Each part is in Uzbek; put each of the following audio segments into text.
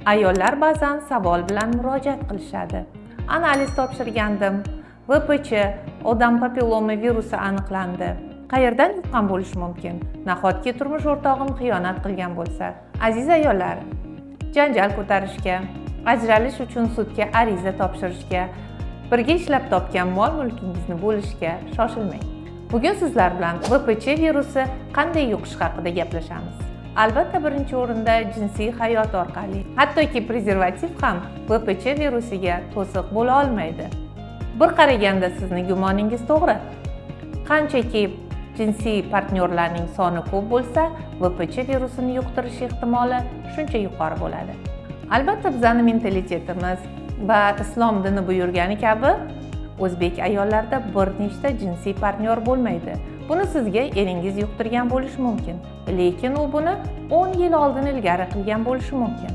Ayollar ba'zan savol bilan murojaat qilishadi. Analiz topshirgandim. VPC odam papilloma virusi aniqlandi. Qayerdan yuqqan bo'lishi mumkin? Nahotki turmush o'rtog'im xiyonat qilgan bo'lsa? Aziz ayollar, janjal ko'tarishga, ajralish uchun sudga ariza topshirishga, birga ishlab topgan mol-mulkingizni bo'lishga shoshilmang. Bugun sizlar bilan VPC virusi qanday yuqish haqida gaplashamiz. Albatta, birinchi o'rinda jinsiy hayot orqali, hattoki prezervativ ham VPC virusiga to'siq bo'la olmaydi. Bir qaraganda sizning gumoningiz to'g'ri. Qanchaki jinsiy partnyorlarning soni ko'p bo'lsa, VPC virusini yuqtirish ehtimoli shuncha yuqori bo'ladi. Albatta, bizning mentalitetimiz va islom dini buyurgani kabi o'zbek ayollarda bir nechta jinsiy partnyor bo'lmaydi. Buni sizga eringiz yuqtirgan bo'lishi mumkin, lekin u buni 10 yil oldin ilgari qilgan bo'lishi mumkin.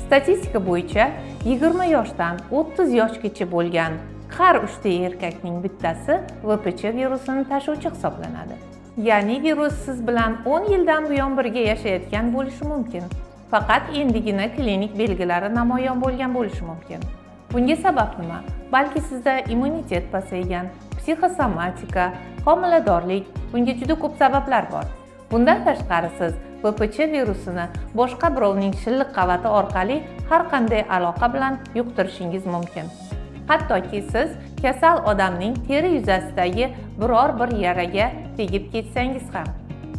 Statistika bo'yicha 20 yoshdan 30 yoshgacha bo'lgan har 3 ta erkakning bittasi VPC virusini tashuvchi hisoblanadi. Ya'ni virus siz bilan 10 yildan buyon birga yashayotgan bo'lishi mumkin. Faqat endigina klinik belgilari namoyon bo'lgan bo'lishi mumkin. Bunga sabab nima? Balki sizda immunitet pasaygan, psixosomatika, homiladorlik, bunga juda ko'p sabablar bor. Bundan tashqari siz VPC virusini boshqa birovning shilliq qavati orqali har qanday aloqa bilan yuqtirishingiz mumkin. Hattoki siz kasal odamning teri yuzasidagi biror bir yaraga tegib ketsangiz ham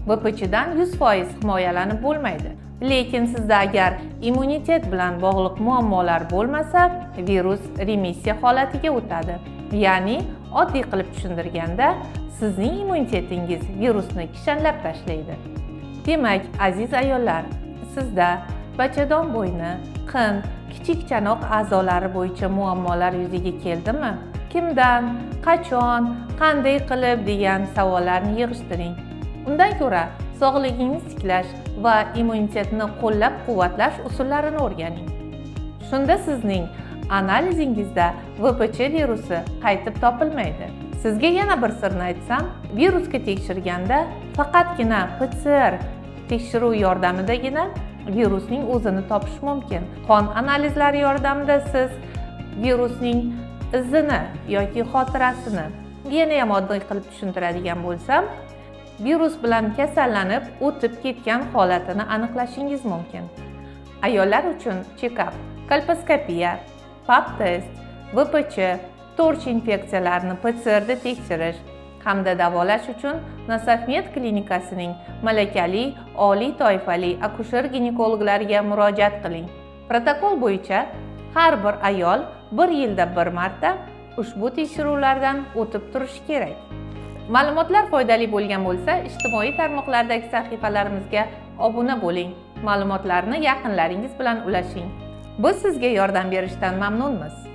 VPCdan 100% himoyalanib bo'lmaydi. Lekin sizda agar immunitet bilan bog'liq muammolar bo'lmasa, virus remissiya holatiga o'tadi. Ya'ni oddiy qilib tushuntirganda, sizning immunitetingiz virusni kishanlab tashlaydi. Demak, aziz ayollar, sizda bachadon bo'yni, qin, kichik chanoq a'zolari bo'yicha muammolar yuzaga keldimi? Kimdan, qachon, qanday qilib degan savollarni yig'ishtiring. Undan ko'ra sog'lig'ingizni tiklash va immunitetni qo'llab-quvvatlash usullarini o'rganing. Shunda sizning analizingizda VPC virusi qaytib topilmaydi. Sizga yana bir sirni aytsam, virusga tekshirganda faqatgina PCR tekshiruv yordamidagina virusning o'zini topish mumkin. Qon analizlari yordamida siz virusning izini yoki xotirasini, yana ham oddiy qilib tushuntiradigan bo'lsam, virus bilan kasallanib o'tib ketgan holatini aniqlashingiz mumkin. Ayollar uchun check-up, kolposkopiya, pap test, VPC, torch infeksiyalarni PCR-da tekshirish hamda davolash uchun Nasafmed klinikasining malakali, oliy toifali akusher-ginekologlariga murojaat qiling. Protokol bo'yicha har bir ayol 1 yilda 1 marta ushbu tekshiruvlardan o'tib turishi kerak. Ma'lumotlar foydali bo'lgan bo'lsa, ijtimoiy tarmoqlardagi sahifalarimizga obuna bo'ling. Ma'lumotlarni yaqinlaringiz bilan ulashing. Biz sizga yordam berishdan mamnunmiz.